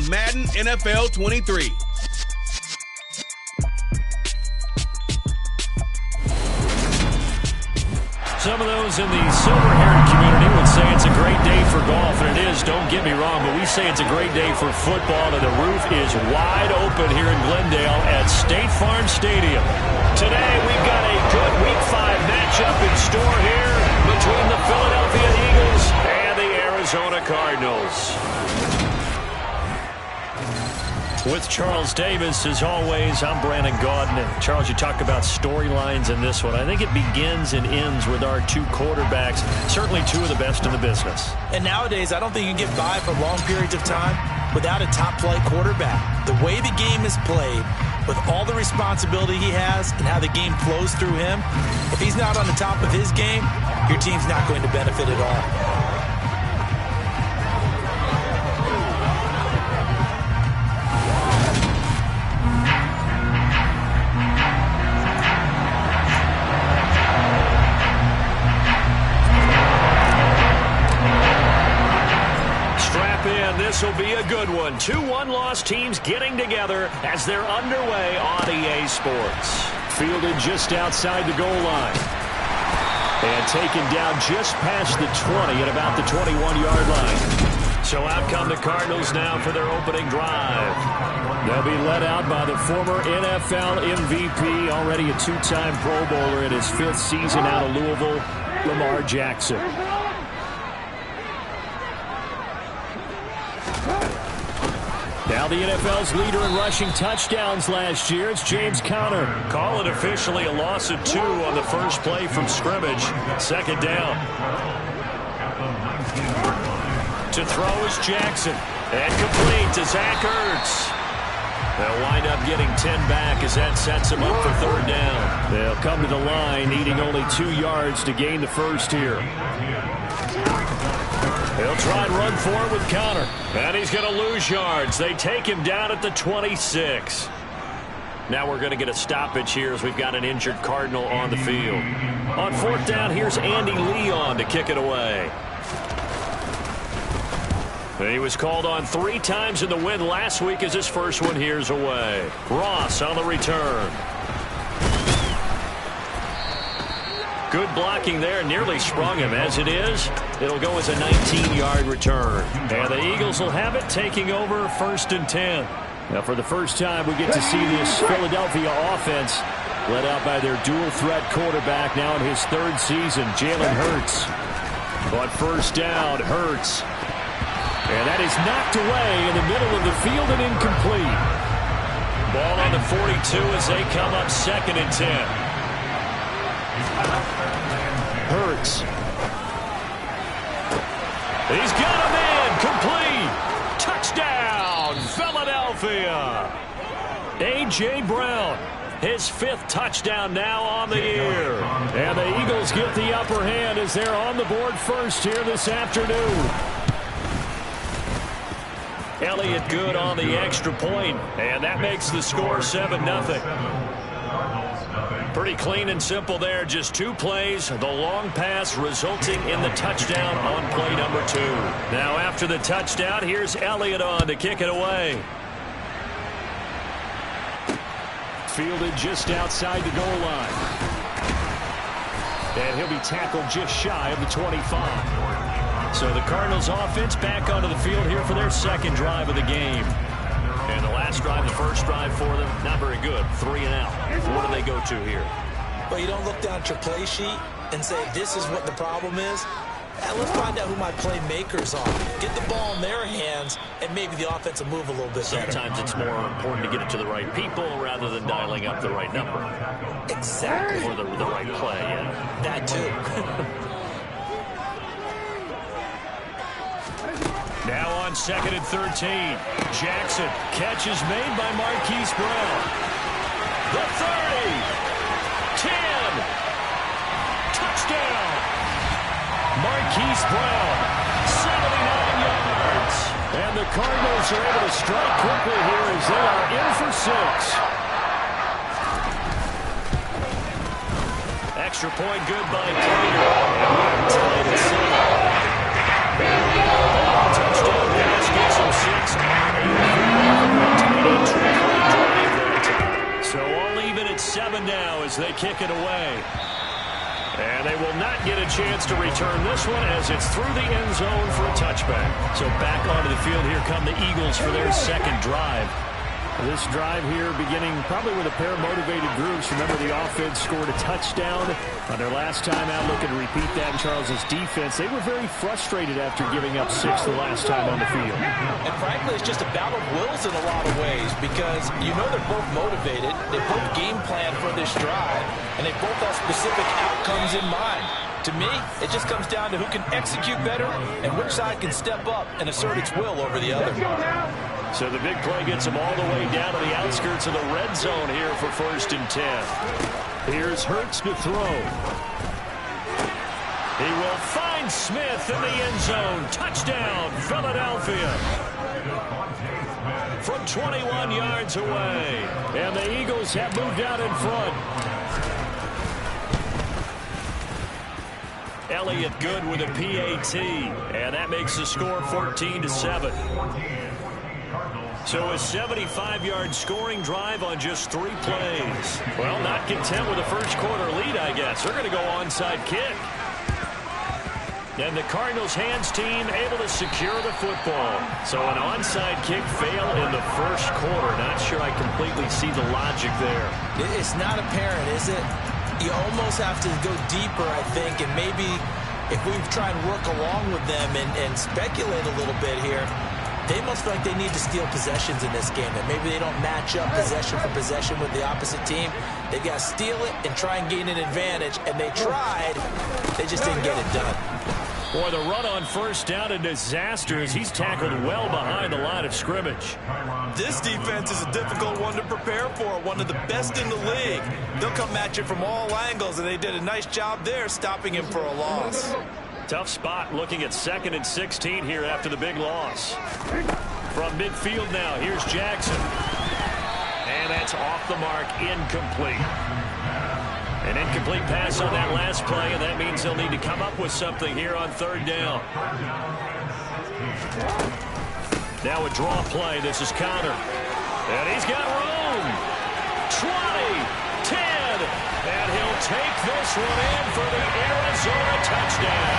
Madden NFL 23. Some of those in the silver-haired community would say it's a great day for golf, and it is, don't get me wrong, but we say it's a great day for football, and the roof is wide open here in Glendale at State Farm Stadium. Today, we've got a good Week 5 matchup in store here between the Philadelphia Eagles and the Arizona Cardinals. With Charles Davis, as always, I'm Brandon Gaudin. And Charles, you talk about storylines in this one. I think it begins and ends with our two quarterbacks, certainly two of the best in the business. And nowadays, I don't think you can get by for long periods of time without a top-flight quarterback. The way the game is played, with all the responsibility he has and how the game flows through him, if he's not on the top of his game, your team's not going to benefit at all. This will be a good one. Two one-loss teams getting together as they're underway on EA Sports. Fielded just outside the goal line. And taken down just past the 20 at about the 21-yard line. So out come the Cardinals now for their opening drive. They'll be led out by the former NFL MVP, already a two-time Pro Bowler in his fifth season out of Louisville, Lamar Jackson. Now the NFL's leader in rushing touchdowns last year, it's James Conner. Call it officially a loss of 2 on the first play from scrimmage. Second down. To throw is Jackson. And complete to Zach Ertz. They'll wind up getting 10 back as that sets them up for third down. They'll come to the line needing only 2 yards to gain the first here. They'll try and run for it with Conner. And he's going to lose yards. They take him down at the 26. Now we're going to get a stoppage here as we've got an injured Cardinal on the field. On fourth down, here's Andy Leon to kick it away. He was called on 3 times in the win last week as his first one here's away. Ross on the return. Good blocking there, nearly sprung him. As it is, it'll go as a 19-yard return. And the Eagles will have it, taking over first and 10. Now for the first time, we get to see this Philadelphia offense led out by their dual-threat quarterback now in his third season, Jalen Hurts. But first down, Hurts. And that is knocked away in the middle of the field and incomplete. Ball on the 42 as they come up second and 10. Hurts. He's got him in. Complete. Touchdown, Philadelphia. A.J. Brown, his 5th touchdown now on the year. And the Eagles get the upper hand as they're on the board first here this afternoon. Elliott good on the extra point, and that makes the score 7-0. Pretty clean and simple there. Just 2 plays. The long pass resulting in the touchdown on play number 2. Now after the touchdown, here's Elliott on to kick it away. Fielded just outside the goal line. And he'll be tackled just shy of the 25. So the Cardinals offense back onto the field here for their second drive of the game. And the last drive, the first drive for them, not very good. 3 and out. What do they go to here? Well, you don't look down at your play sheet and say, this is what the problem is. Let's find out who my playmakers are. Get the ball in their hands, and maybe the offense will move a little bit better. Sometimes it's more important to get it to the right people rather than dialing up the right number. Exactly. Or the right play, yeah. That too. Now on second and 13. Jackson. Catch is made by Marquise Brown. The 30. 10. Touchdown. Marquise Brown. 79 yards. And the Cardinals are able to strike quickly here as they are in for 6. Extra point good by Prater. And we are tied at 7. Touchdown pass gets him 6. as they kick it away. And they will not get a chance to return this one as it's through the end zone for a touchback. So back onto the field, here come the Eagles for their second drive. This drive here beginning probably with a pair of motivated groups. Remember, the offense scored a touchdown on their last time out. Looking to repeat that in Charles's defense. They were very frustrated after giving up 6 the last time on the field. And frankly, it's just a battle of wills in a lot of ways because you know they're both motivated. They both game plan for this drive, and they both have specific outcomes in mind. To me, it just comes down to who can execute better and which side can step up and assert its will over the other. So the big play gets them all the way down to the outskirts of the red zone here for 1st and 10. Here's Hurts to throw. He will find Smith in the end zone. Touchdown, Philadelphia. From 21 yards away. And the Eagles have moved out in front. Elliott good with a PAT. And that makes the score 14-7. So a 75-yard scoring drive on just 3 plays. Well, not content with a first-quarter lead, I guess. They're going to go onside kick. And the Cardinals' hands team able to secure the football. So an onside kick fail in the first quarter. Not sure I completely see the logic there. It's not apparent, is it? You almost have to go deeper, I think, and maybe if we try and work along with them and speculate a little bit here, they must feel like they need to steal possessions in this game, that maybe they don't match up possession for possession with the opposite team. They've got to steal it and try and gain an advantage, and they tried. They just didn't get it done. Boy, the run on first down, a disaster as he's tackled well behind the line of scrimmage. This defense is a difficult one to prepare for, one of the best in the league. They'll come at you from all angles, and they did a nice job there stopping him for a loss. Tough spot looking at 2nd and 16 here after the big loss. From midfield now, here's Jackson. And that's off the mark, incomplete. An incomplete pass on that last play, and that means they'll need to come up with something here on 3rd down. Now a draw play. This is Connor. And he's got room. 20, 10, and he'll take this one in for the Arizona touchdown.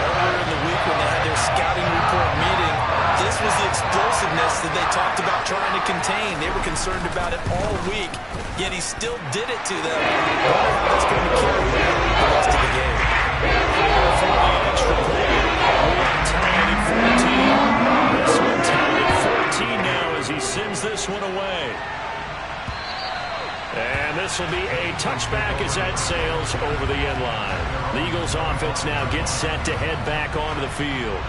Earlier in the week when they had their scouting report meeting, this was the explosiveness that they talked about trying to contain. They were concerned about it all week, yet he still did it to them. I wonder how that's going to carry over the rest of the game. For the extra point, we're tied at 14. This one tied at 14 now as he sends this one away. And this will be a touchback as that sails over the end line. The Eagles offense now gets set to head back onto the field.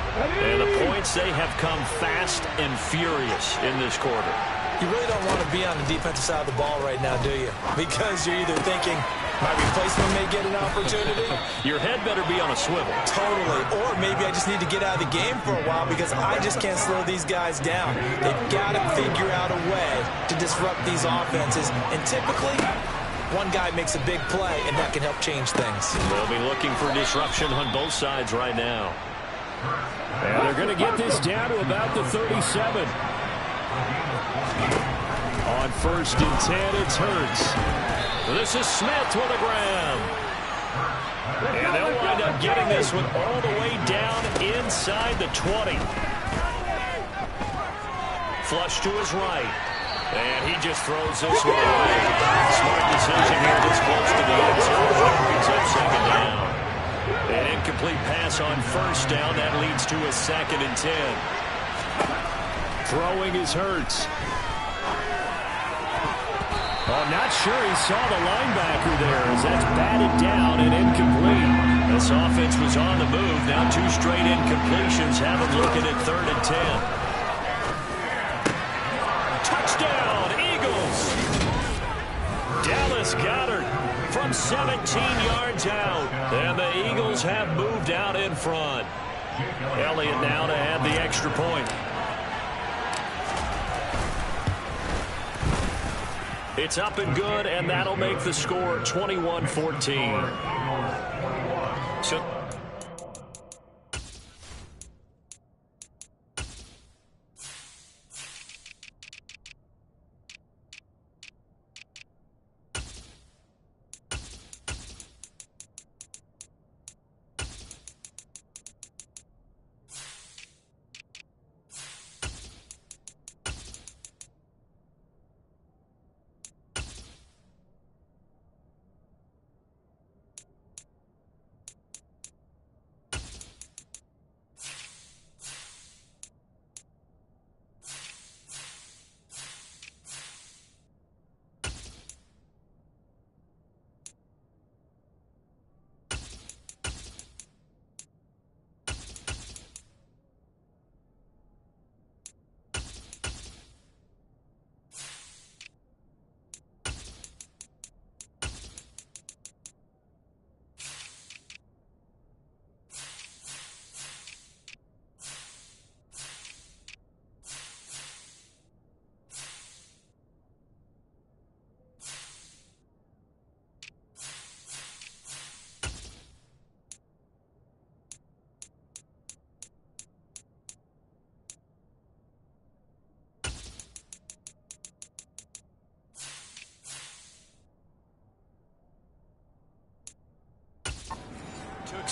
And the points, they have come fast and furious in this quarter. You really don't want to be on the defensive side of the ball right now, do you? Because you're either thinking, my replacement may get an opportunity. Your head better be on a swivel. Totally. Or maybe I just need to get out of the game for a while because I just can't slow these guys down. They've got to figure out a way to disrupt these offenses. And typically, one guy makes a big play, and that can help change things. They'll be looking for disruption on both sides right now. And they're going to get this down to about the 37. On 1st and 10, it's Hurts. This is Smith with a grab. And they'll wind up getting this one all the way down inside the 20. Flush to his right. And he just throws this one away. Smart decision here this close to the end zone. Picks up 2nd down. An incomplete pass on 1st down. That leads to a 2nd and 10. Throwing is Hurts. Oh, not sure he saw the linebacker there as that's batted down and incomplete. This offense was on the move. Now 2 straight incompletions have him looking at 3rd and 10. Touchdown, Eagles! Dallas Goedert from 17 yards out. And the Eagles have moved out in front. Elliott now to add the extra point. It's up and good, and that'll make the score 21-14. So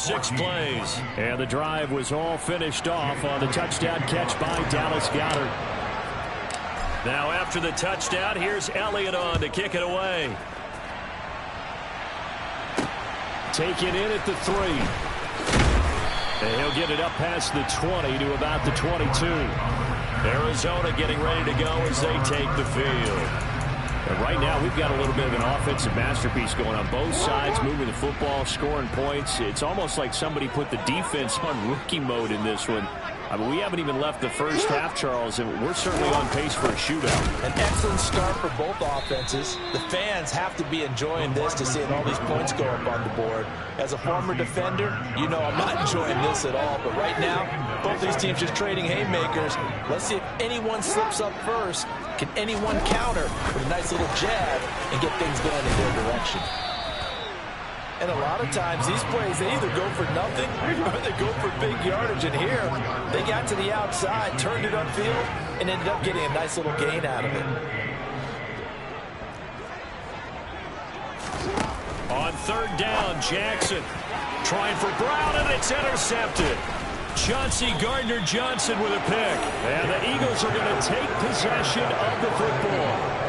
6 plays. And the drive was all finished off on the touchdown catch by Dallas Goedert. Now after the touchdown, here's Elliott on to kick it away. Taken in at the 3. And he'll get it up past the 20 to about the 22. Arizona getting ready to go as they take the field. And right now, we've got a little bit of an offensive masterpiece going on both sides, moving the football, scoring points. It's almost like somebody put the defense on rookie mode in this one. I mean, we haven't even left the first half, Charles, and we're certainly on pace for a shootout. An excellent start for both offenses. The fans have to be enjoying this to seeing all these points go up on the board. As a former defender, you know I'm not enjoying this at all. But right now, both these teams just trading haymakers. Let's see if anyone slips up first. Can anyone counter with a nice little jab and get things going in their direction? And a lot of times, these plays, they either go for nothing or they go for big yardage. And here, they got to the outside, turned it upfield, and ended up getting a nice little gain out of it. On 3rd down, Jackson trying for Brown, and it's intercepted. Chauncey Gardner-Johnson with a pick. And the Eagles are going to take possession of the football.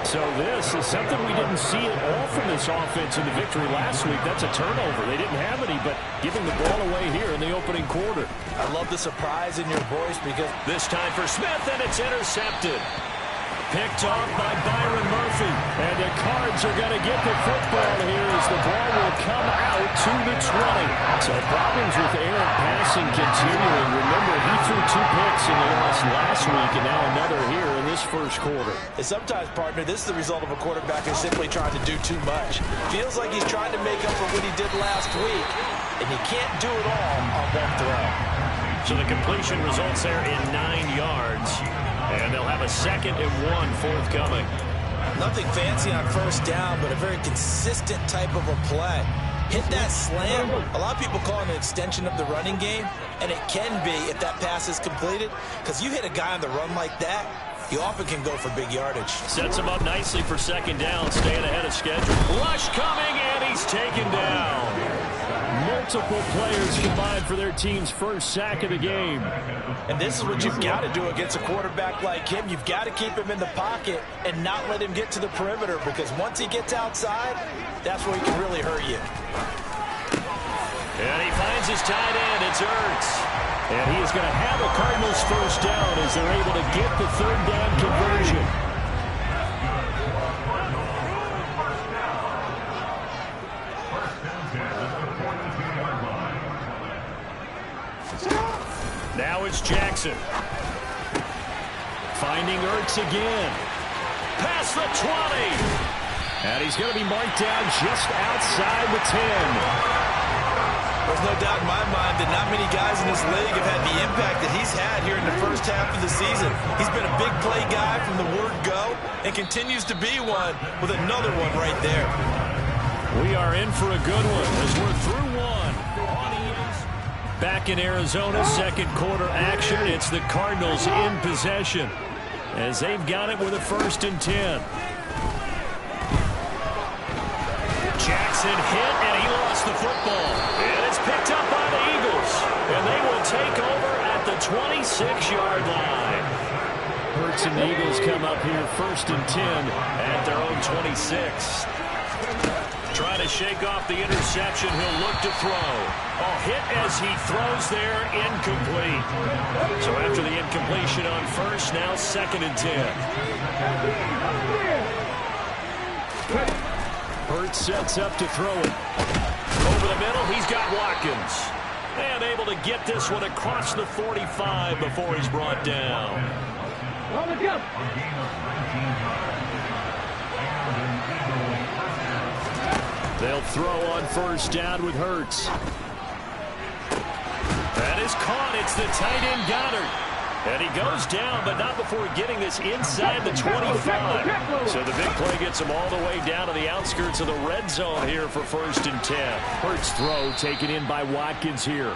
So this is something we didn't see at all from this offense in the victory last week. That's a turnover. They didn't have any, but giving the ball away here in the opening quarter. I love the surprise in your voice because this time for Smith, and it's intercepted. Picked off by Byron Murphy. And the Cards are going to get the football here as the ball will come out to the 20. So problems with errant passing continuing. Remember, he threw 2 picks in the loss last week, and now another here in this first quarter. And sometimes, partner, this is the result of a quarterback who's simply trying to do too much. Feels like he's trying to make up for what he did last week, and you can't do it all on one throw. So the completion results there in 9 yards. And they'll have a 2nd and 1 forthcoming. Nothing fancy on 1st down, but a very consistent type of a play. Hit that slam. A lot of people call it an extension of the running game, and it can be if that pass is completed, because you hit a guy on the run like that, you often can go for big yardage. Sets him up nicely for 2nd down, staying ahead of schedule. Rush coming, and he's taken down. Multiple players combined for their team's first sack of the game. And this is what you've got to do against a quarterback like him. You've got to keep him in the pocket and not let him get to the perimeter, because once he gets outside, that's where he can really hurt you. And he finds his tight end. It's Ertz. And he is going to have a Cardinals first down as they're able to get the 3rd down conversion. Now it's Jackson. Finding Ertz again. Past the 20. And he's going to be marked down just outside the 10. There's no doubt in my mind that not many guys in this league have had the impact that he's had here in the first half of the season. He's been a big play guy from the word go and continues to be one with another one right there. We are in for a good one as we're through one. Back in Arizona, 2nd quarter action. It's the Cardinals in possession as they've got it with a 1st and 10. Jackson hit, and he lost the football. And it's picked up by the Eagles. And they will take over at the 26-yard line. Hurts and the Eagles come up here 1st and 10 at their own 26. Trying to shake off the interception. He'll look to throw. A hit as he throws there, incomplete. So after the incompletion on 1st, now 2nd and 10. Hurts sets up to throw it. Over the middle, he's got Watkins. And able to get this one across the 45 before he's brought down. They'll throw on 1st down with Hurts. That is caught. It's the tight end Goddard. And he goes down, but not before getting this inside the 25. So the big play gets him all the way down to the outskirts of the red zone here for 1st and 10. Hurts throw taken in by Watkins here.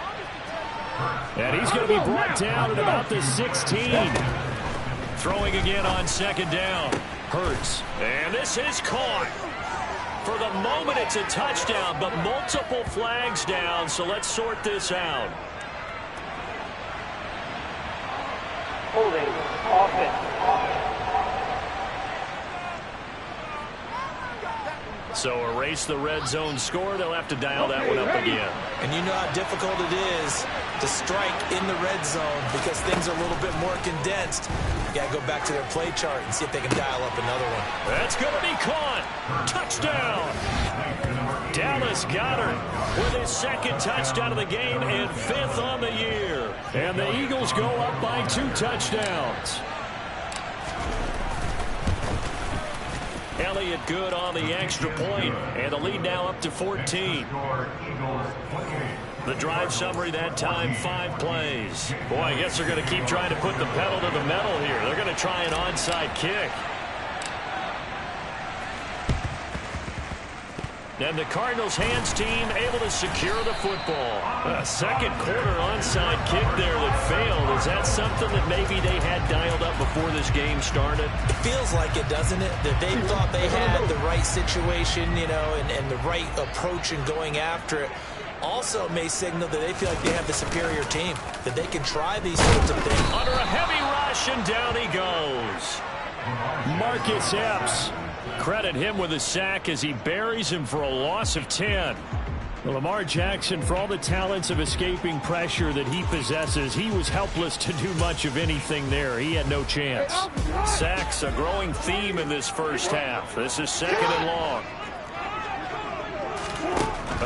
And he's going to be brought down at about the 16. Throwing again on 2nd down. Hurts. And this is caught. For the moment, it's a touchdown, but multiple flags down, so let's sort this out. Holding offense. So erase the red zone score. They'll have to dial that one up again. And you know how difficult it is to strike in the red zone because things are a little bit more condensed. You got to go back to their play chart and see if they can dial up another one. That's going to be caught. Touchdown. Dallas Goedert with his second touchdown of the game and 5th on the year. And the Eagles go up by 2 touchdowns. Elliott good on the extra point, and the lead now up to 14. The drive summary that time, 5 plays. Boy, I guess they're going to keep trying to put the pedal to the metal here. They're going to try an onside kick. And the Cardinals hands team able to secure the football. A second quarter onside kick there that failed. Is that something that maybe they had dialed up before this game started? It feels like it, doesn't it? That they thought they had the right situation, you know, and the right approach in going after it. Also may signal that they feel like they have the superior team, that they can try these sorts of things. Under a heavy rush, and down he goes. Marcus Epps. Credit him with a sack as he buries him for a loss of 10. Well, Lamar Jackson, for all the talents of escaping pressure that he possesses, he was helpless to do much of anything there. He had no chance. Sacks, a growing theme in this first half. This is 2nd and long.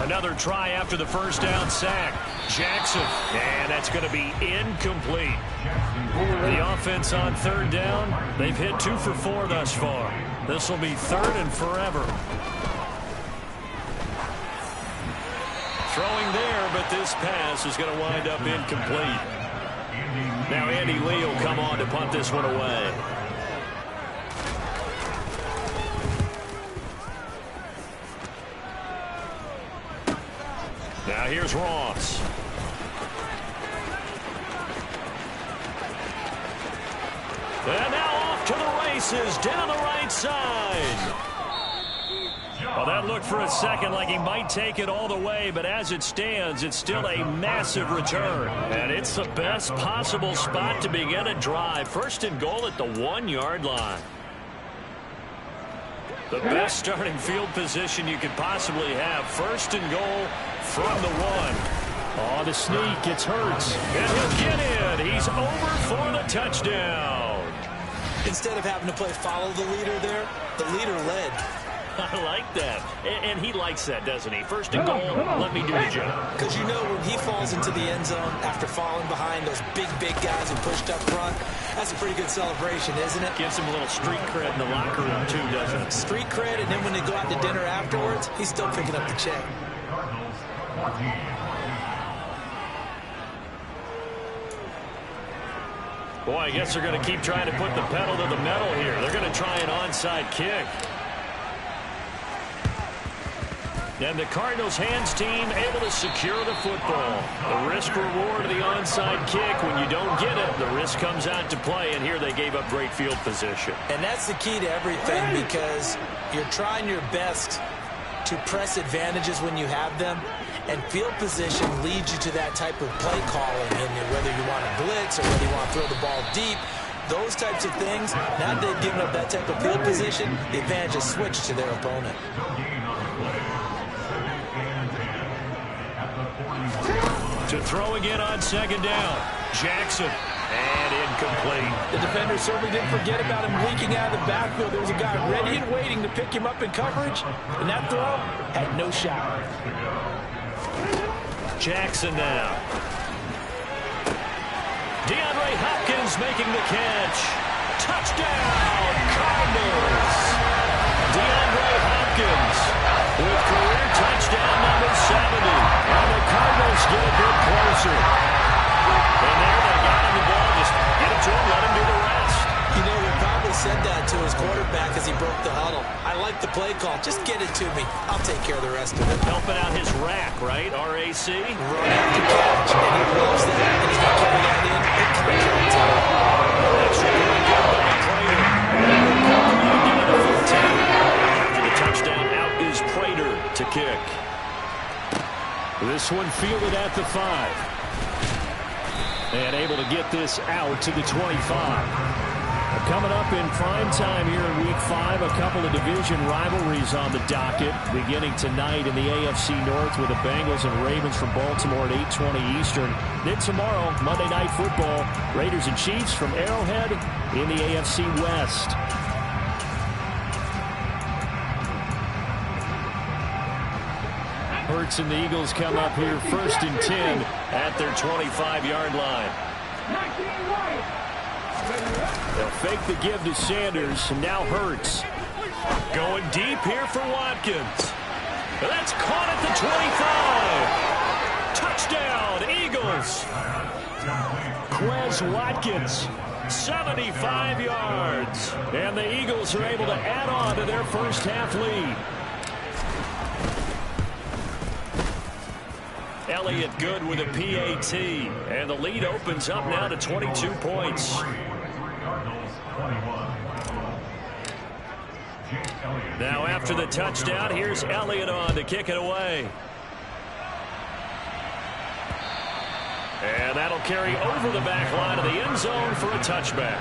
Another try after the first down sack. Jackson, and that's going to be incomplete. The offense on 3rd down, they've hit 2 for 4 thus far. This will be 3rd and forever. Throwing there, but this pass is going to wind up incomplete. Now Andy Lee will come on to punt this one away. Now here's Ross. And now off to the races down the right side. Well, that looked for a second like he might take it all the way, but as it stands, it's still a massive return. And it's the best possible spot to begin a drive. 1st and goal at the 1-yard line. The best starting field position you could possibly have. 1st and goal from the 1. Oh, the sneak, it's Hurts. And he'll get in. He's over for the touchdown. Instead of having to play follow the leader there, the leader led. I like that. And he likes that, doesn't he? 1st and goal, let me do the job. Because you know when he falls into the end zone after falling behind those big guys who pushed up front, that's a pretty good celebration, isn't it? Gives him a little street cred in the locker room, too, doesn't it? Street cred, and then when they go out to dinner afterwards, he's still picking up the check. Boy, I guess they're going to keep trying to put the pedal to the metal here. They're going to try an onside kick. And the Cardinals hands team able to secure the football. The risk reward of the onside kick. When you don't get it, the risk comes out to play, and here they gave up great field position. And that's the key to everything, because you're trying your best to press advantages when you have them, and field position leads you to that type of play calling, and whether you want to blitz or whether you want to throw the ball deep, those types of things. Now that they've given up that type of field position, the advantage is switched to their opponent. To throw again on 2nd down. Jackson. And incomplete. The defender certainly didn't forget about him leaking out of the backfield. There was a guy ready and waiting to pick him up in coverage, and that throw had no shot. Jackson now. DeAndre Hopkins making the catch. Touchdown, Cardinals. DeAndre Hopkins with career touchdown number 70. And the Cardinals get a bit closer. And there they got him the ball. Just get it to him, let him do the rest. You know, he probably said that to his quarterback as he broke the huddle. I like the play call. Just get it to me. I'll take care of the rest of it. Helping out his rack, right? R-A-C? Run after catch. And he loves that. And he's going to carry that in. Big contract time. That's really good by Prater. After the touchdown, out is Prater. one fielded at the 5. And able to get this out to the 25. Coming up in prime time here in Week 5, a couple of division rivalries on the docket. Beginning tonight in the AFC North with the Bengals and Ravens from Baltimore at 8:20 Eastern. Then tomorrow, Monday Night Football, Raiders and Chiefs from Arrowhead in the AFC West. Hurts and the Eagles come up here 1st and 10 at their 25-yard line. They'll fake the give to Sanders, and now Hurts. Going deep here for Watkins. That's caught at the 25. Touchdown, Eagles. Quez Watkins, 75 yards. And the Eagles are able to add on to their first half lead. Elliott good with a PAT. And the lead opens up now to 22 points. Now after the touchdown, here's Elliott on to kick it away. And that'll carry over the back line of the end zone for a touchback.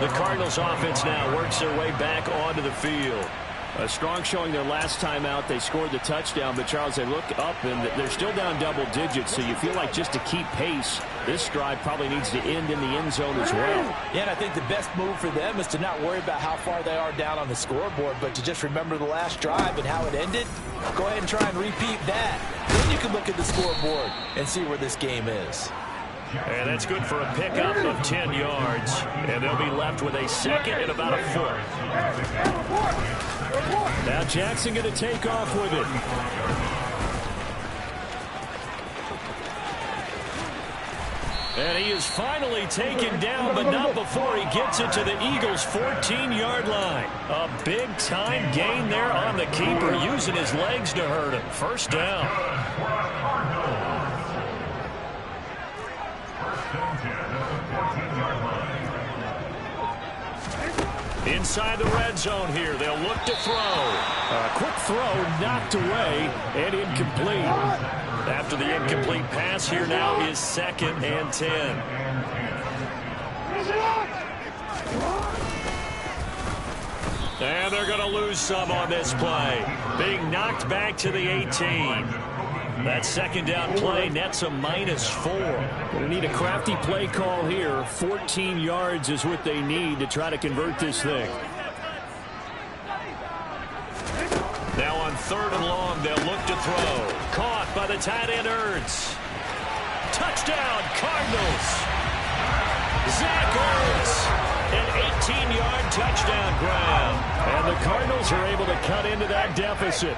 The Cardinals offense now works their way back onto the field. A strong showing their last time out. They scored the touchdown, but Charles, they look up and they're still down double digits, so you feel like just to keep pace, this drive probably needs to end in the end zone as well. Yeah, and I think the best move for them is to not worry about how far they are down on the scoreboard, but to just remember the last drive and how it ended. Go ahead and try and repeat that. Then you can look at the scoreboard and see where this game is. And that's good for a pickup of 10 yards. And they'll be left with a second and about a foot. Now Jackson going to take off with it. And he is finally taken down, but not before he gets it to the Eagles' 14-yard line. A big-time gain there on the keeper, using his legs to hurt him. First down. Inside the red zone here. They'll look to throw. A quick throw knocked away and incomplete. After the incomplete pass, here now is 2nd and 10. And they're going to lose some on this play. Being knocked back to the 18. That second down play nets a -4. We need a crafty play call here. 14 yards is what they need to try to convert this thing. Now on 3rd and long, they'll look to throw. Caught by the tight end Ertz. Touchdown, Cardinals. Zach Ertz. An 18-yard touchdown grab. And the Cardinals are able to cut into that deficit.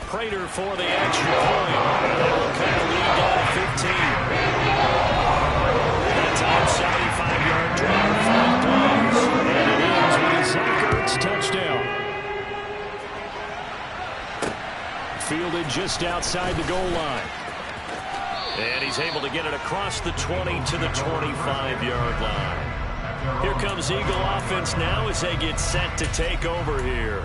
Prater for the extra point. And they will cut the lead down to 15. That time, 75-yard drive, 5 plays. And it ends with a Zach Ertz touchdown. Fielded just outside the goal line. And he's able to get it across the 20 to the 25-yard line. Here comes Eagle offense now as they get set to take over here.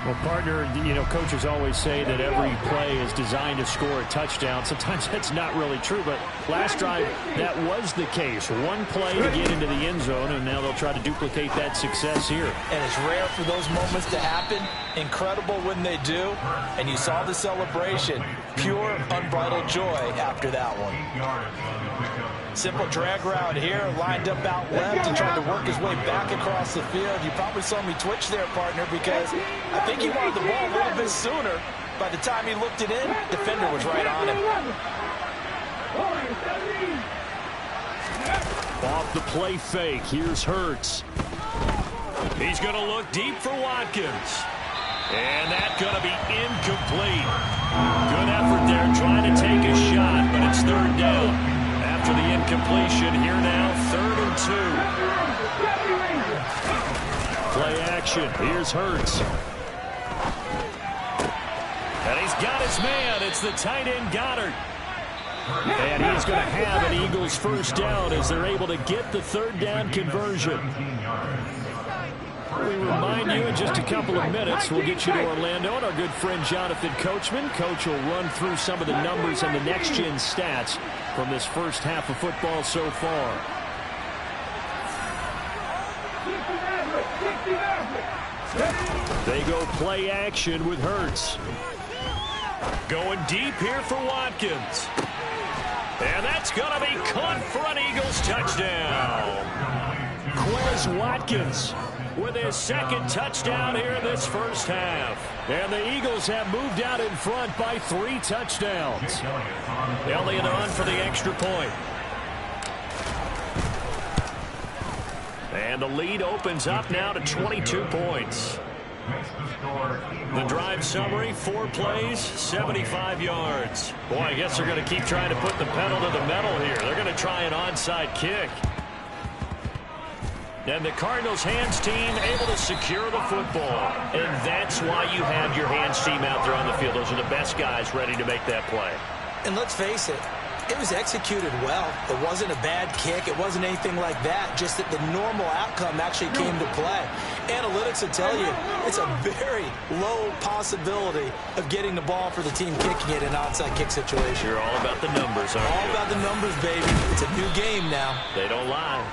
Well, partner, you know, coaches always say that every play is designed to score a touchdown. Sometimes that's not really true, but last drive, that was the case. One play to get into the end zone, and now they'll try to duplicate that success here. And it's rare for those moments to happen. Incredible when they do. And you saw the celebration. Pure, unbridled joy after that one. Simple drag route here, lined up out left and tried to work his way back across the field. You probably saw me twitch there, partner, because I think he wanted the ball a little bit sooner. By the time he looked it in, defender was right on him. Off the play fake, here's Hurts. He's going to look deep for Watkins. And that's going to be incomplete. Good effort there trying to take a shot, but it's 3rd down. After the incompletion, here now, 3rd and 2. Play action. Here's Hurts. And he's got his man. It's the tight end Goddard. And he's going to have an Eagles first down as they're able to get the 3rd down conversion. We remind you in just a couple of minutes, we'll get you to Orlando, and our good friend Jonathan Coachman. Coach will run through some of the numbers and the next-gen stats from this first half of football so far. They go play action with Hurts. Going deep here for Watkins. And that's going to be caught for an Eagles touchdown. Quez Watkins with his second touchdown here in this first half. And the Eagles have moved out in front by 3 touchdowns. Elliott on for the extra point. And the lead opens up now to 22 points. The drive summary, 4 plays, 75 yards. Boy, I guess they're going to keep trying to put the pedal to the metal here. They're going to try an onside kick. And the Cardinals' hands team able to secure the football. And that's why you have your hands team out there on the field. Those are the best guys ready to make that play. And let's face it, it was executed well. It wasn't a bad kick. It wasn't anything like that. Just that the normal outcome actually came to play. Analytics will tell you it's a very low possibility of getting the ball for the team kicking it in an onside kick situation. You're all about the numbers, aren't you? All about the numbers, baby. It's a new game now. They don't lie.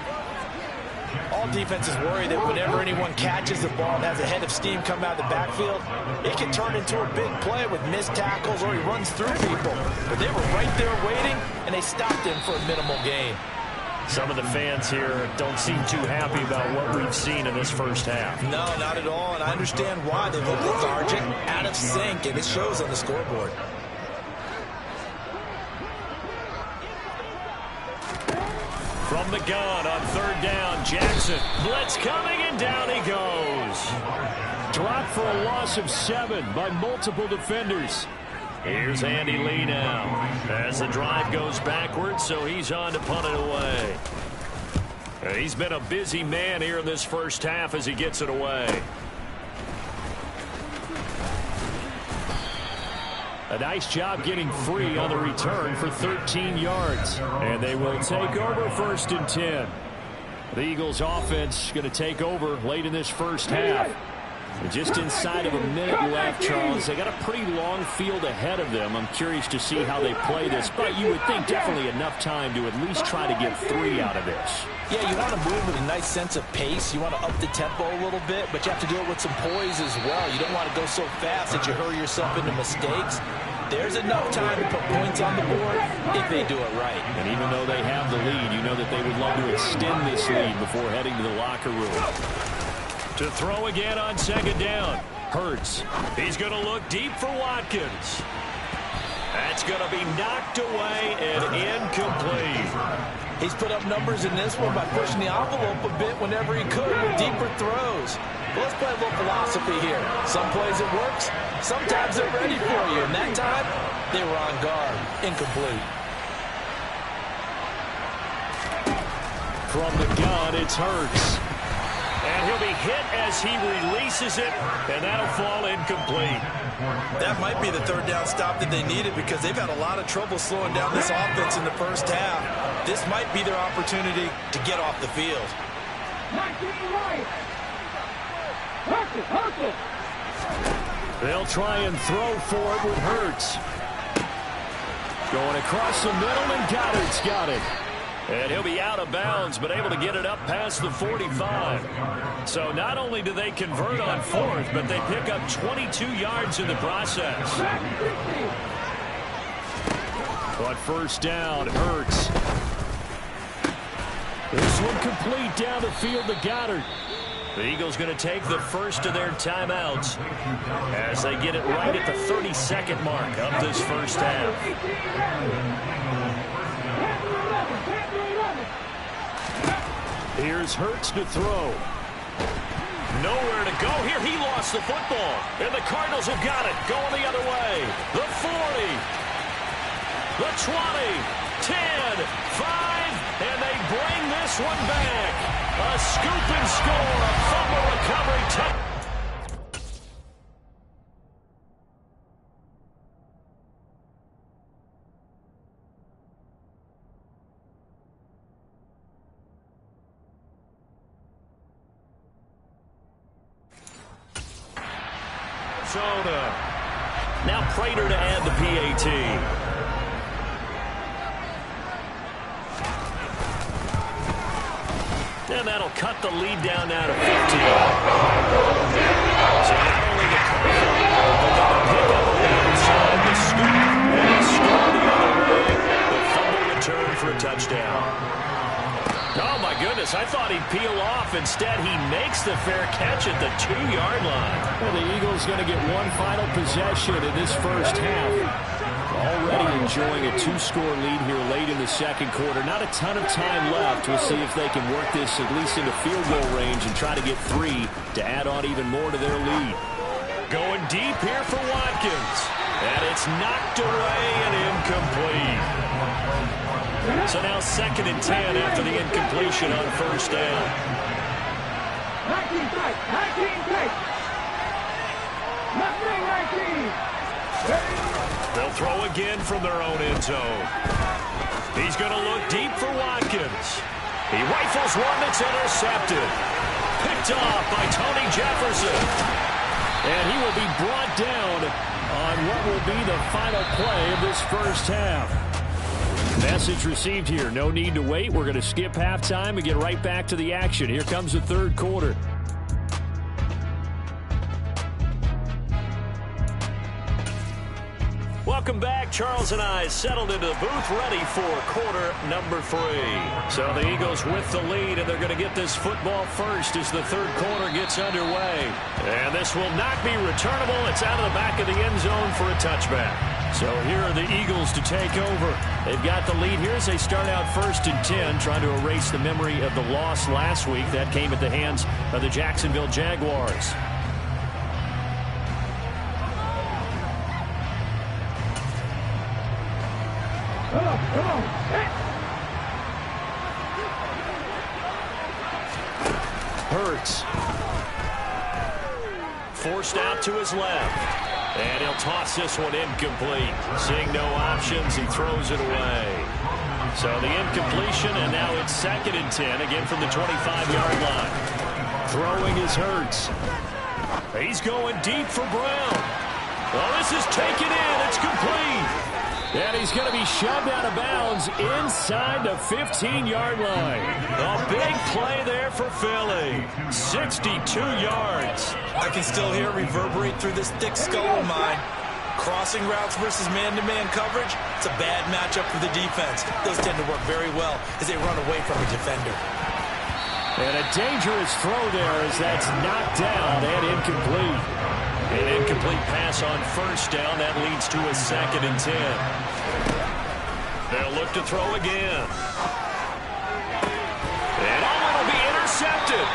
All defenses worry that whenever anyone catches the ball and has a head of steam come out of the backfield, it can turn into a big play with missed tackles or he runs through people. But they were right there waiting, and they stopped him for a minimal gain. Some of the fans here don't seem too happy about what we've seen in this first half. No, not at all, and I understand why. They look lethargic, out of sync, and it shows on the scoreboard. From the gun on 3rd down, Jackson. Blitz coming, and down he goes. Dropped for a loss of 7 by multiple defenders. Here's Andy Lee now as the drive goes backwards, so he's on to punt it away. He's been a busy man here in this first half as he gets it away. A nice job getting free on the return for 13 yards. And they will take over 1st and 10. The Eagles offense going to take over late in this first half. Just inside of a minute left, Charles. They got a pretty long field ahead of them. I'm curious to see how they play this, but you would think definitely enough time to at least try to get 3 out of this. Yeah, you want to move with a nice sense of pace. You want to up the tempo a little bit, but you have to do it with some poise as well. You don't want to go so fast that you hurry yourself into mistakes. There's enough time to put points on the board if they do it right. And even though they have the lead, you know that they would love to extend this lead before heading to the locker room. To throw again on 2nd down. Hurts. He's going to look deep for Watkins. That's going to be knocked away and incomplete. He's put up numbers in this one by pushing the envelope a bit whenever he could with deeper throws. But let's play a little philosophy here. Some plays it works. Sometimes they're ready for you. And that time, they were on guard. Incomplete. From the gun, it's Hurts. And he'll be hit as he releases it, and that'll fall incomplete. That might be the 3rd down stop that they needed because they've had a lot of trouble slowing down this offense in the first half. This might be their opportunity to get off the field. They'll try and throw for it with Hurts. Going across the middle, and Goddard's got it. And he'll be out of bounds, but able to get it up past the 45. So not only do they convert on 4th, but they pick up 22 yards in the process. But 1st down, Hurts. This one complete down the field to Goddard. The Eagles going to take the first of their timeouts as they get it right at the 32nd mark of this first half. Here's Hurts to throw. Nowhere to go here. He lost the football. And the Cardinals have got it. Going the other way. The 40. The 20. 10. 5. And they bring this one back. A scoop and score. A fumble recovery touchdown. Arizona. Now Prater to add the PAT. And that'll cut the lead down now to 15. So not only the cover, but they're going to pick up on the outside, the scoop, and the score the other way. The fumble return for a touchdown. Oh, my goodness. I thought he'd peel off. Instead, he makes the fair catch at the 2-yard line. Well, the Eagles going to get one final possession in this first half. Already enjoying a 2-score lead here late in the second quarter. Not a ton of time left. We'll see if they can work this at least into field goal range and try to get 3 to add on even more to their lead. Going deep here for Watkins. And it's knocked away and incomplete. So now 2nd and 10 after the incompletion on first down. 19 take. 19 take. 19. They'll throw again from their own end zone. He's going to look deep for Watkins. He rifles one that's intercepted. Picked off by Tony Jefferson. And he will be brought down on what will be the final play of this first half. Message received here. No need to wait. We're going to skip halftime and get right back to the action. Here comes the third quarter. Welcome back. Charles and I settled into the booth ready for quarter number 3. So the Eagles with the lead, and they're going to get this football first as the third quarter gets underway. And this will not be returnable. It's out of the back of the end zone for a touchback. So here are the Eagles to take over. They've got the lead here as they start out 1st and 10, trying to erase the memory of the loss last week. That came at the hands of the Jacksonville Jaguars. Come on. Hurts. Forced out to his left. And he'll toss this one incomplete. Seeing no options, he throws it away. So the incompletion, and now it's 2nd and 10, again from the 25-yard line. Throwing is Hurts. He's going deep for Brown. Well, this is taken in. It's complete. And he's going to be shoved out of bounds inside the 15-yard line. A big play there for Philly. 62 yards. I can still hear it reverberate through this thick skull of mine. Crossing routes versus man-to-man coverage, it's a bad matchup for the defense. Those tend to work very well as they run away from a defender. And a dangerous throw there as that's knocked down and incomplete. An incomplete pass on first down. That leads to a 2nd and 10. They'll look to throw again. And it'll be intercepted.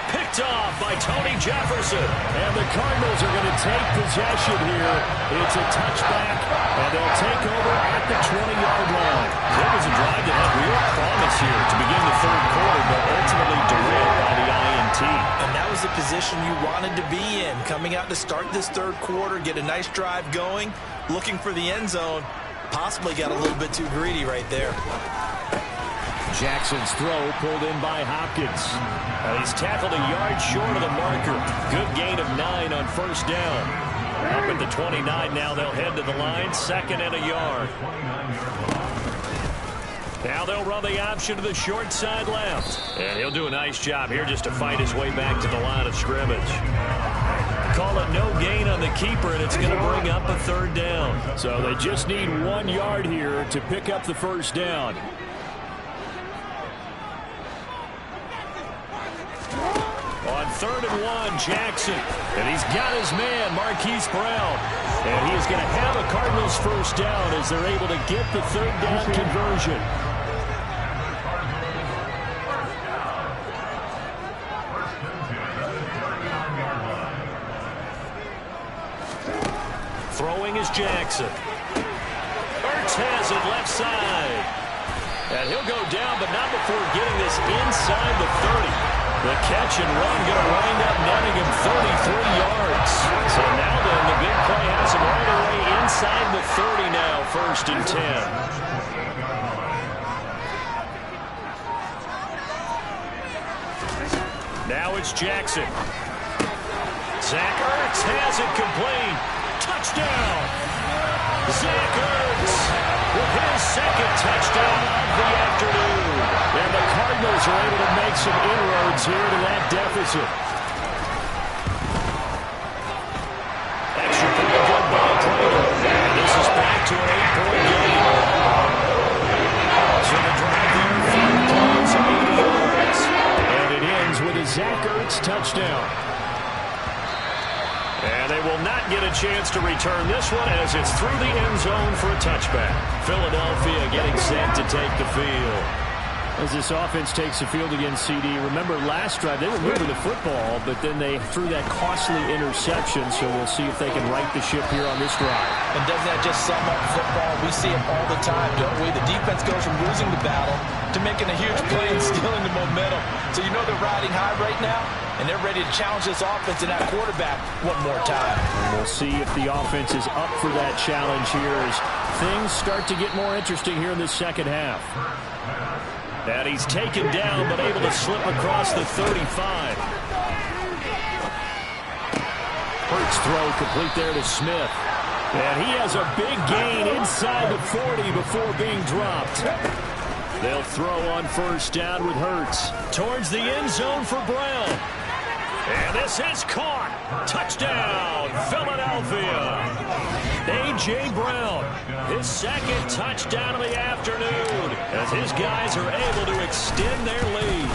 Picked off by Tony Jefferson. And the Cardinals are going to take possession here. It's a touchback, and they'll take over at the 20-yard line. It was a drive that had real promise here to begin the third quarter, but ultimately derailed by the INT. And that was the position you wanted to be in. Coming out to start this third quarter, get a nice drive going, looking for the end zone. Possibly got a little bit too greedy right there. Jackson's throw pulled in by Hopkins. He's tackled a yard short of the marker. Good gain of 9 on first down. Up at the 29 now, they'll head to the line. 2nd and a yard. Now they'll run the option to the short side left. And he'll do a nice job here just to fight his way back to the line of scrimmage. Call it no gain on the keeper, and it's going to bring up a 3rd down. So they just need 1 yard here to pick up the first down. On 3rd and 1, Jackson. And he's got his man, Marquise Brown. And he is going to have a Cardinals first down as they're able to get the 3rd down conversion. Throwing is Jackson. Ertz has it left side. And he'll go down, but not before getting this inside the 30. The catch and run going to wind up netting him 33 yards. So now then, the big play has him all the way inside the 30 now, 1st and 10. Now it's Jackson. Zach Ertz has it complete. Touchdown. Zach Ertz with his second touchdown of the afternoon. And the Cardinals are able to make some inroads here to that deficit. Extra point good by Prater. And this is back to an 8-point game. So the drive there, 5 plays, 80 yards. And it ends with a Zach Ertz touchdown. And they will not get a chance to return this one as it's through the end zone for a touchback. Philadelphia getting set to take the field. As this offense takes the field against CD, remember last drive they were moving the football, but then they threw that costly interception, so we'll see if they can right the ship here on this drive. And doesn't that just sum up football? We see it all the time, don't we? The defense goes from losing the battle to making a huge play and stealing the momentum. So you know they're riding high right now, and they're ready to challenge this offense and that quarterback one more time. And we'll see if the offense is up for that challenge here as things start to get more interesting here in the second half. And he's taken down, but able to slip across the 35. Hurts throw complete there to Smith. And he has a big gain inside the 40 before being dropped. They'll throw on first down with Hurts. Towards the end zone for Brown. And this is caught. Touchdown, Philadelphia. A.J. Brown, his second touchdown of the afternoon as his guys are able to extend their lead.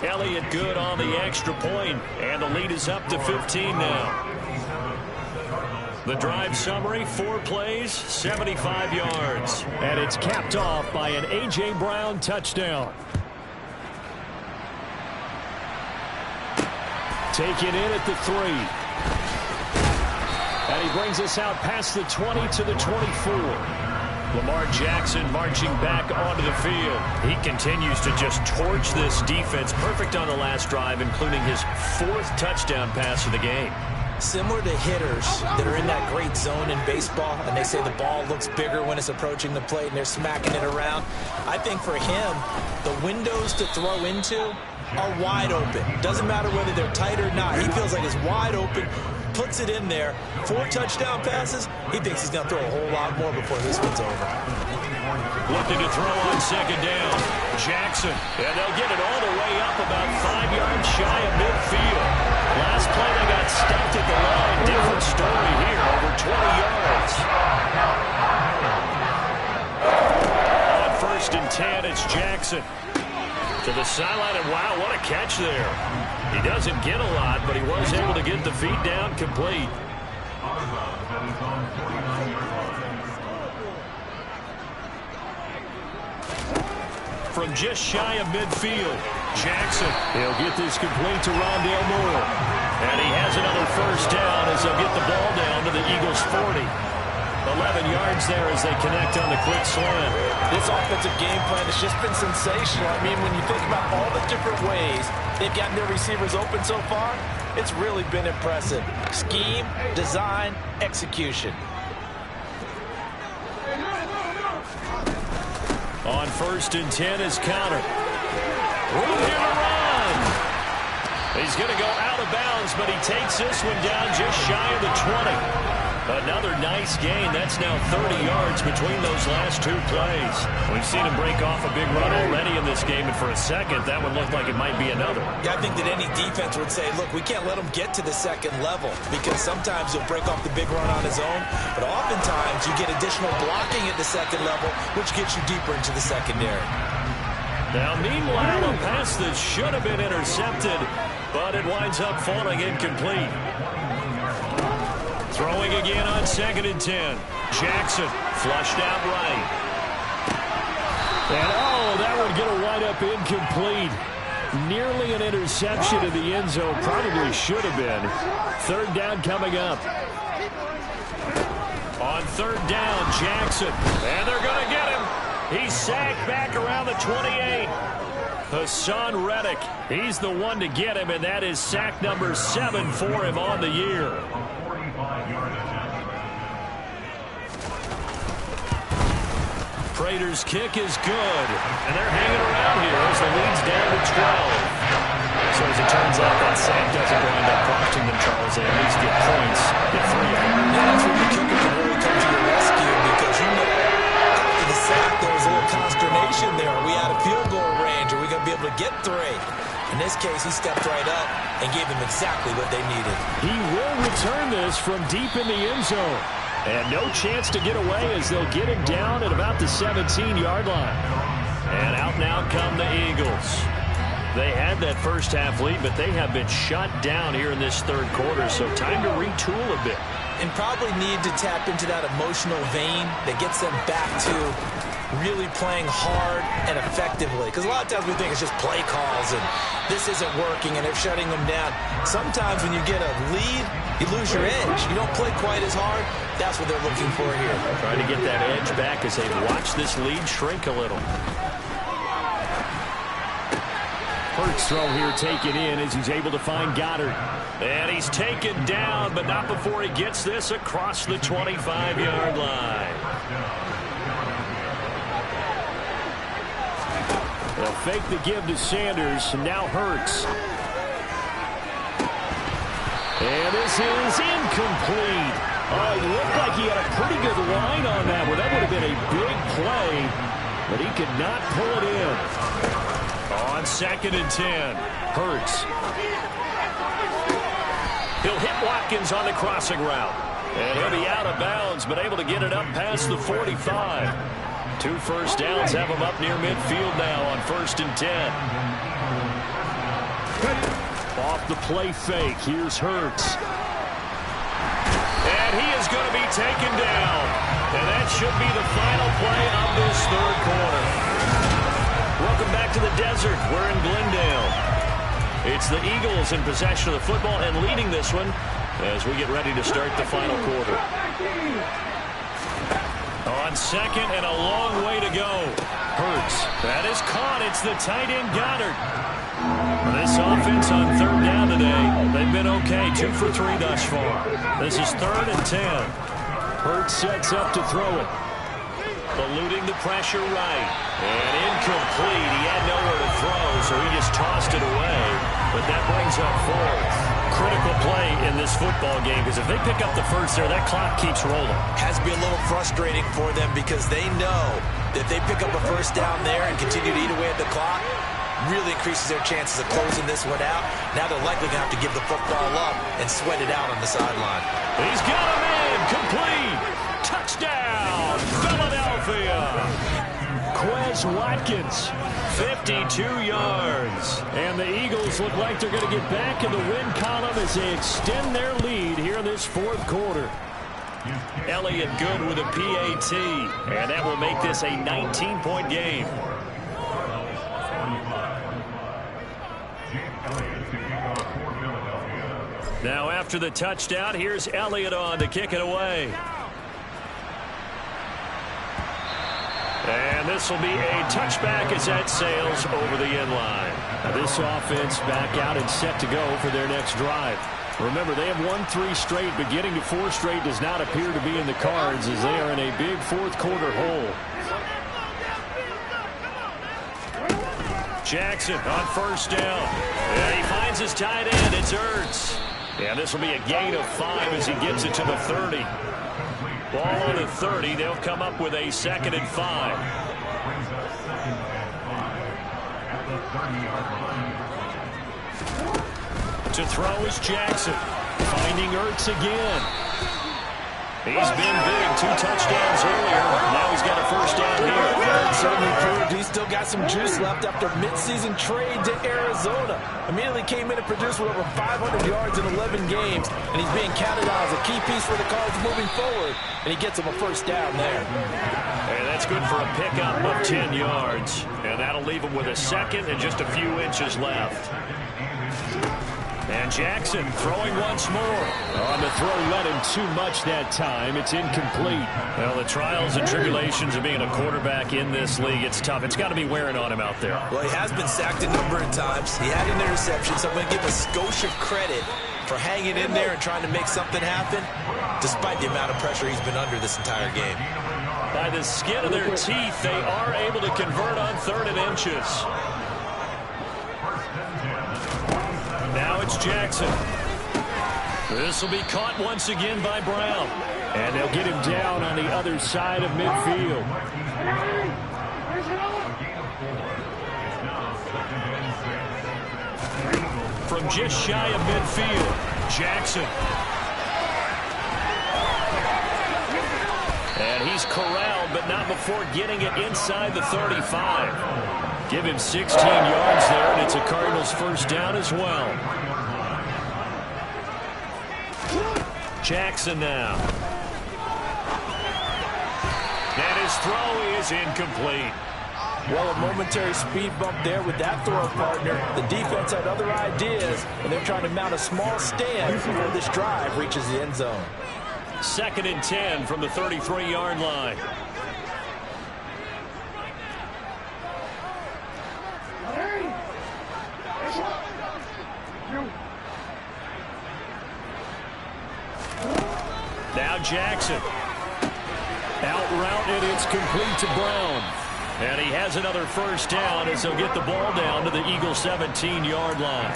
Elliott good on the extra point, and the lead is up to 15 now. The drive summary, 4 plays, 75 yards. And it's capped off by an A.J. Brown touchdown. Taken in at the 3. And he brings us out past the 20 to the 24. Lamar Jackson marching back onto the field. He continues to just torch this defense. Perfect on the last drive, including his 4th touchdown pass of the game. Similar to hitters that are in that great zone in baseball, and they say the ball looks bigger when it's approaching the plate and they're smacking it around. I think for him, the windows to throw into are wide open. Doesn't matter whether they're tight or not. He feels like it's wide open, puts it in there. 4 touchdown passes. He thinks he's going to throw a whole lot more before this one's over. Looking to throw on second down. Jackson. And they'll get it all the way up about 5 yards shy of midfield. Last play they got stuffed at the line. Different story here. Over 20 yards. On first and 10, it's Jackson. To the sideline, and wow, what a catch there. He doesn't get a lot, but he was able to get the feet down complete. From just shy of midfield, Jackson. He'll get this complete to Rondale Moore. And he has another first down as they'll get the ball down to the Eagles' 40. 11 yards there as they connect on the quick slant. This offensive game plan has just been sensational. I mean, when you think about all the different ways they've gotten their receivers open so far, it's really been impressive. Scheme, design, execution. On first and 10 is Connor. Room here to run. He's going to go out of bounds, but he takes this one down just shy of the 20. Another nice gain. That's now 30 yards between those last 2 plays. We've seen him break off a big run already in this game, and for a second, that one looked like it might be another. Yeah, I think that any defense would say, look, we can't let him get to the second level because sometimes he'll break off the big run on his own, but oftentimes you get additional blocking at the second level, which gets you deeper into the secondary. Now, meanwhile, a pass that should have been intercepted, but it winds up falling incomplete. Throwing again on second and 10. Jackson flushed out right. And that would get a wind up incomplete. Nearly an interception in the end zone. Probably should have been. Third down coming up. On third down, Jackson. And they're going to get him. He's sacked back around the 28. Hassan Reddick. He's the one to get him, and that is sack number 7 for him on the year. Prater's kick is good, and they're hanging around here as the lead's down to 12. So So as it turns out, that sack doesn't wind up costing them, Charles. They at least get points, get 3 of them. Yeah, that's where the kicker can really come to your rescue because, after the sack, there was a little consternation there. Are we out of field goal range? Are we going to be able to get 3? In this case, he stepped right up and gave them exactly what they needed. He will return this from deep in the end zone. And no chance to get away as they'll get him down at about the 17-yard line. And out now come the Eagles. They had that first half lead, but they have been shut down here in this third quarter, so time to retool a bit. And probably need to tap into that emotional vein that gets them back to really playing hard and effectively. Because a lot of times we think it's just play calls and this isn't working and they're shutting them down. Sometimes when you get a lead, you lose your edge. You don't play quite as hard. That's what they're looking for here. Trying to get that edge back as they watch this lead shrink a little. Hurts throw here taken in as he's able to find Goddard. And he's taken down, but not before he gets this across the 25-yard line. They'll fake the give to Sanders, and now Hurts. And this is incomplete. Oh, it looked like he had a pretty good line on that one. That would have been a big play, but he could not pull it in. On 2nd and 10, Hurts. He'll hit Watkins on the crossing route. And he'll be out of bounds, but able to get it up past the 45. 2 first downs have him up near midfield now on 1st and 10. Off the play fake, here's Hurts. And he is going to be taken down. And that should be the final play of this third quarter. Welcome back to the desert. We're in Glendale. It's the Eagles in possession of the football and leading this one as we get ready to start the final quarter. On 2nd and a long way to go. Hurts. That is caught. It's the tight end Goddard. This offense on 3rd down today, they've been okay. 2 for 3 thus far. This is 3rd and 10. Hurts sets up to throw it. Eluding the pressure right. And incomplete. He had nowhere to throw, so he just tossed it away. But that brings up 4th. Critical play in this football game, because if they pick up the first there, that clock keeps rolling. Has to be a little frustrating for them because they know that if they pick up a first down there and continue to eat away at the clock, really increases their chances of closing this one out. Now they're likely going to have to give the football up and sweat it out on the sideline. He's got him in. Complete. Touchdown, Philadelphia. Quez Watkins, 52 yards. And the Eagles look like they're going to get back in the win column as they extend their lead here in this 4th quarter. Elliott good with a PAT, and that will make this a 19-point game. Now after the touchdown, here's Elliott on to kick it away. And this will be a touchback as that sails over the end line. Now this offense back out and set to go for their next drive. Remember, they have won 3 straight, but getting to 4 straight does not appear to be in the cards as they are in a big 4th quarter hole. Jackson on 1st down. And he finds his tight end. It's Ertz. And this will be a gain of 5 as he gets it to the 30. Ball on the 30. They'll come up with a 2nd and 5. To throw is Jackson. Finding Ertz again. He's been big. 2 touchdowns earlier. Now he's got a first down here. And certainly proved he's still got some juice left after midseason trade to Arizona. Immediately came in and produced with over 500 yards in 11 games. And he's being counted on as a key piece for the Cards moving forward. And he gets him a first down there. And that's good for a pickup of 10 yards. And that'll leave him with a 2nd and just a few inches left. And Jackson throwing once more. On the throw, led him too much that time. It's incomplete. Well, the trials and tribulations of being a quarterback in this league, it's tough. It's got to be wearing on him out there. Well, he has been sacked a number of times. He had an interception, so I'm going to give a Scotia credit for hanging in there and trying to make something happen, despite the amount of pressure he's been under this entire game. By the skin of their teeth, they are able to convert on 3rd and inches. it's Jackson. This will be caught once again by Brown. And they'll get him down on the other side of midfield. From just shy of midfield, Jackson. And he's corralled, but not before getting it inside the 35. Give him 16 yards there, and it's a Cardinals first down as well. Jackson now. And his throw is incomplete. Well, a momentary speed bump there with that throw partner. The defense had other ideas, and they're trying to mount a small stand before this drive reaches the end zone. 2nd and 10 from the 33-yard line. Now Jackson. Out route, and it's complete to Brown. And he has another first down as they'll get the ball down to the Eagles' 17-yard line.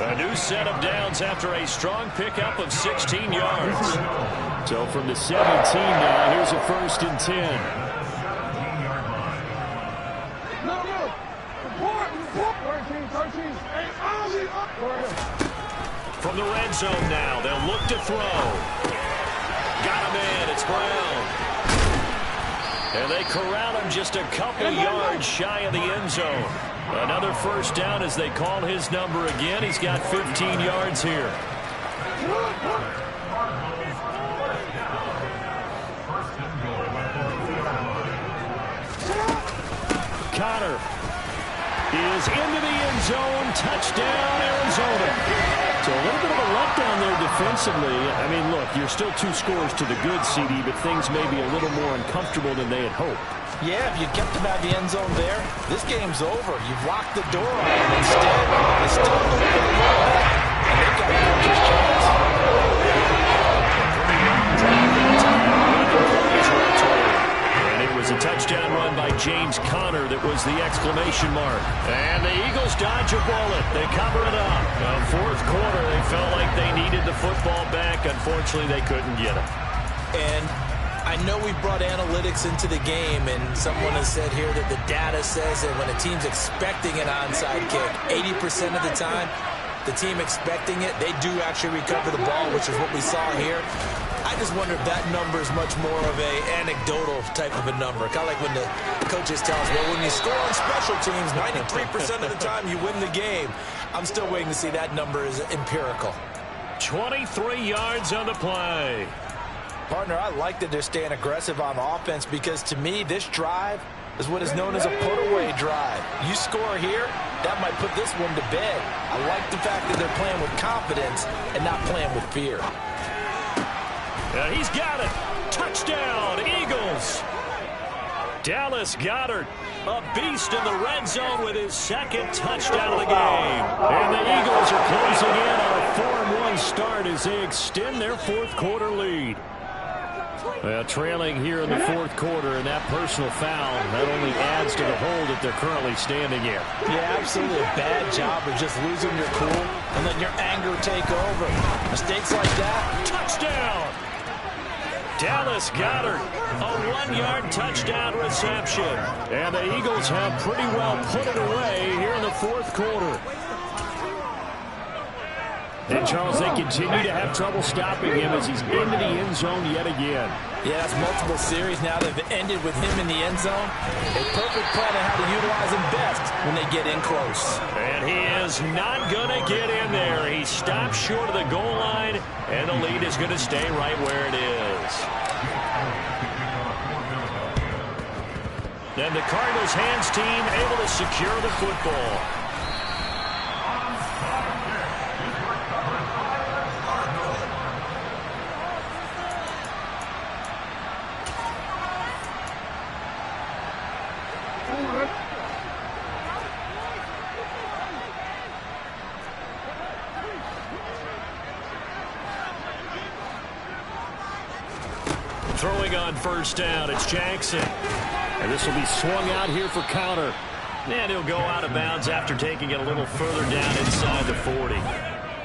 A new set of downs after a strong pickup of 16 yards. So from the 17 now, here's a 1st and 10. From the red zone now, they'll look to throw. Got him in, it's Brown. And they corral him just a couple yards shy of the end zone. Another first down as they call his number again. He's got 15 yards here. Connor is into the end zone. Touchdown, Arizona. So a little bit of a letdown there defensively. I mean, look, you're still 2 scores to the good, CD, but things may be a little more uncomfortable than they had hoped. Yeah, if you kept them out of the end zone there, this game's over. You've locked the door on them. Instead, they still open a little bit, and they've got a puncher's chance. And it was a touchdown run by James Conner that was the exclamation mark. And the Eagles dodge a bullet. They cover it up. The 4th quarter, they felt like they needed the football back. Unfortunately, they couldn't get it. And I know we brought analytics into the game, and someone has said here that the data says that when a team's expecting an onside kick, 80% of the time, the team expecting it, they do actually recover the ball, which is what we saw here. I just wonder if that number is much more of a anecdotal type of a number. Kind of like when the coaches tell us, well, when you score on special teams, 93% of the time you win the game. I'm still waiting to see that number is empirical. 23 yards on the play. Partner, I like that they're staying aggressive on offense because, to me, this drive is what is known as a put-away drive. You score here, that might put this one to bed. I like the fact that they're playing with confidence and not playing with fear. He's got it. Touchdown, Eagles. Dallas Goedert, a beast in the red zone with his 2nd touchdown of the game. And the Eagles are closing in on a 4-1 start as they extend their 4th quarter lead. Well, trailing here in the 4th quarter, and that personal foul not only adds to the hole that they're currently standing in. Yeah, absolutely a bad job of just losing your cool and letting your anger take over. Mistakes like that, touchdown! Dallas Goedert, a 1-yard touchdown reception. And the Eagles have pretty well put it away here in the 4th quarter. And, Charles, they continue to have trouble stopping him as he's into the end zone yet again. Yeah, that's multiple series now that have ended with him in the end zone. A perfect plan on how to utilize him best when they get in close. And he is not going to get in there. He stops short of the goal line, and the lead is going to stay right where it is. Then the Cardinals hands team able to secure the football. Throwing on first down, it's Jackson. And this will be swung out here for counter. And he'll go out of bounds after taking it a little further down inside the 40.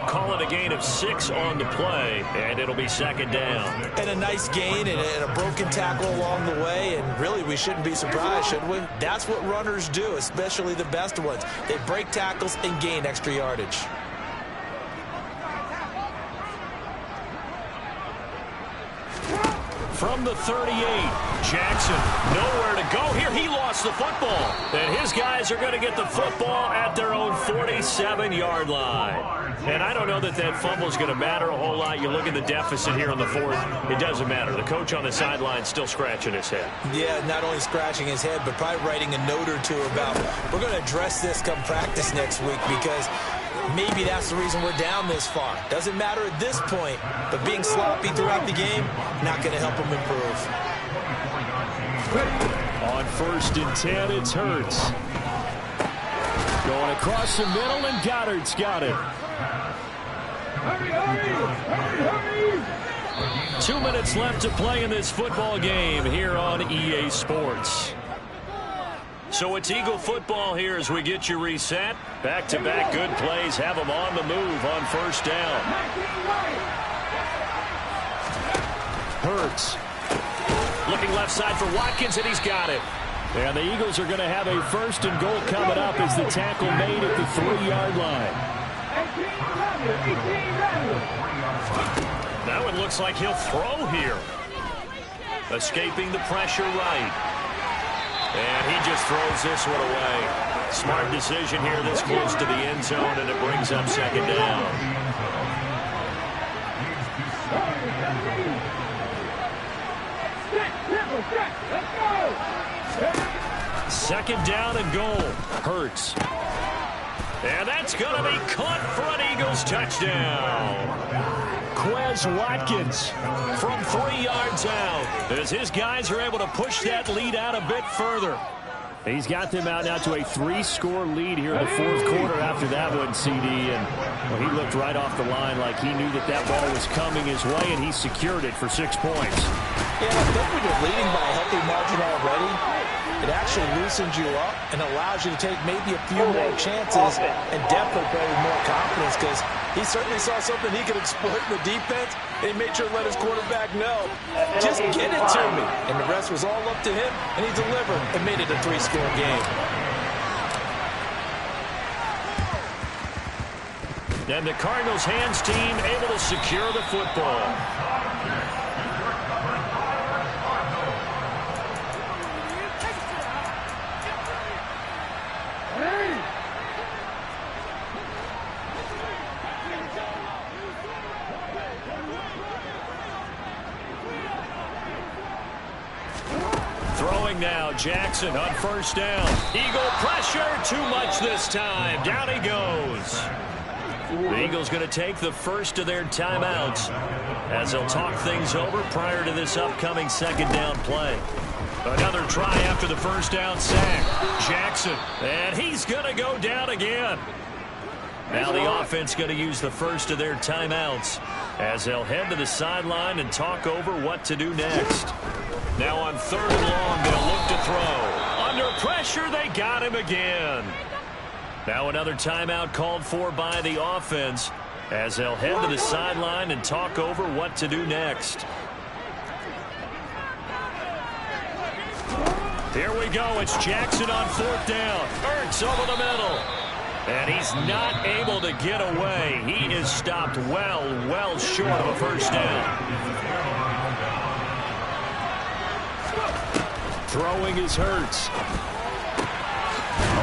call it a gain of 6 on the play, and it'll be second down. And a nice gain and a broken tackle along the way, and really we shouldn't be surprised, should we? That's what runners do, especially the best ones. They break tackles and gain extra yardage. From the 38, Jackson nowhere to go here. He lost the football. And his guys are going to get the football at their own 47-yard line. And I don't know that that fumble is going to matter a whole lot. You look at the deficit here in the fourth. It doesn't matter. The coach on the sideline still scratching his head. Yeah, not only scratching his head, but probably writing a note or two about, we're going to address this come practice next week, because maybe that's the reason we're down this far. Doesn't matter at this point, but being sloppy throughout the game, not going to help him improve. On 1st and 10, it's Hurts. Going across the middle, and Goddard's got it. Hurry, hurry, hurry! 2 minutes left to play in this football game here on EA Sports. So it's Eagle football here as we get you reset. Back-to-back good plays have them on the move on 1st down. Hurts. Looking left side for Watkins, and he's got it. And the Eagles are going to have a 1st and goal coming up as the tackle made at the 3-yard line. Now it looks like he'll throw here. Escaping the pressure right. And he just throws this one away. Smart decision here this close to the end zone, and it brings up 2nd down. Second down and goal. Hurts. And that's going to be caught for an Eagles touchdown. Quez Watkins From 3 yards out, as his guys are able to push that lead out a bit further. He's got them out now to a 3-score lead here in the 4th quarter after that one, CD. And well, he looked right off the line like he knew that that ball was coming his way, and he secured it for 6 points. Yeah, I think when you're leading by a healthy margin already, it actually loosens you up and allows you to take maybe a few more chances and definitely play with more confidence, because he certainly saw something he could exploit in the defense, and he made sure to let his quarterback know, just get it to me. And the rest was all up to him, and he delivered and made it a 3-score game. And the Cardinals hands team able to secure the football. Throwing now, Jackson on 1st down. Eagle pressure, too much this time. Down he goes. The Eagles going to take the first of their timeouts as they'll talk things over prior to this upcoming 2nd down play. Another try after the 1st down sack. Jackson, and he's going to go down again. Now the offense going to use the first of their timeouts as they'll head to the sideline and talk over what to do next. Now on 3rd and long, they'll look to throw. Under pressure, they got him again. Now another timeout called for by the offense as they'll head to the sideline and talk over what to do next. Here we go. It's Jackson on 4th down. Hurts over the middle. And he's not able to get away. He is stopped well short of a 1st down. throwing is Hurts.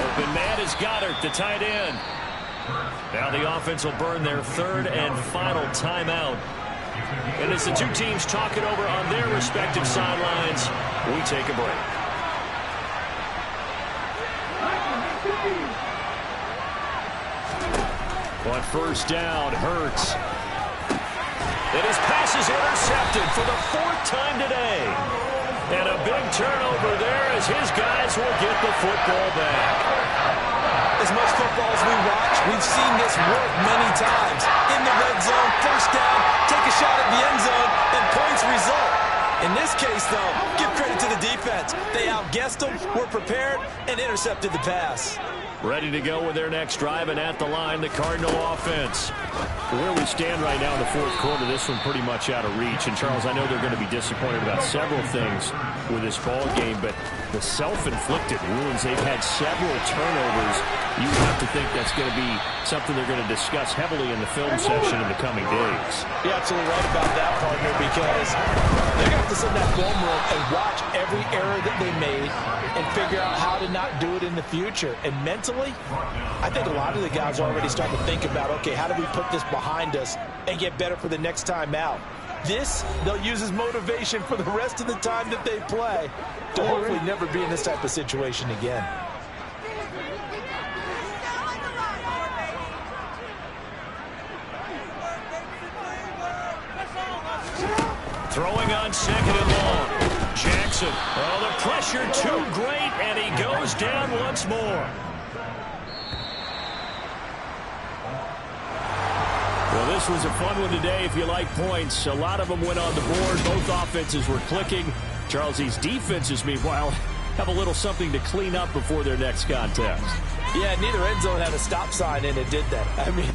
Open man is Goddard, the tight end. Now the offense will burn their 3rd and final timeout. And as the two teams talk it over on their respective sidelines, we take a break. On 1st down, Hurts. And his pass is intercepted for the 4th time today. And a big turnover there as his guys will get the football back. As much football as we watch, we've seen this work many times. In the red zone, 1st down, take a shot at the end zone, and points result. In this case, though, give credit to the defense. They outguessed them, were prepared, and intercepted the pass. Ready to go with their next drive, and at the line, the Cardinal offense. Where we stand right now in the fourth quarter, this one pretty much out of reach. And, Charles, I know they're going to be disappointed about several things with this ball game, but the self-inflicted wounds, they've had several turnovers. You have to think that's going to be something they're going to discuss heavily in the film session in the coming days. You're absolutely right about that, partner, because they're going to have to sit in that film room and watch every error that they made and figure out how to not do it in the future. And mentally, I think a lot of the guys are already starting to think about, okay, how do we put this behind us and get better for the next time out? This, they'll use as motivation for the rest of the time that they play to hopefully never be in this type of situation again. Throwing on second and long. Jackson. Oh, the pressure too great, and he goes down once more. Well, this was a fun one today if you like points. A lot of them went on the board. Both offenses were clicking. Charles, these defenses, meanwhile, have a little something to clean up before their next contest. Yeah, neither end zone had a stop sign in it, did they? I mean...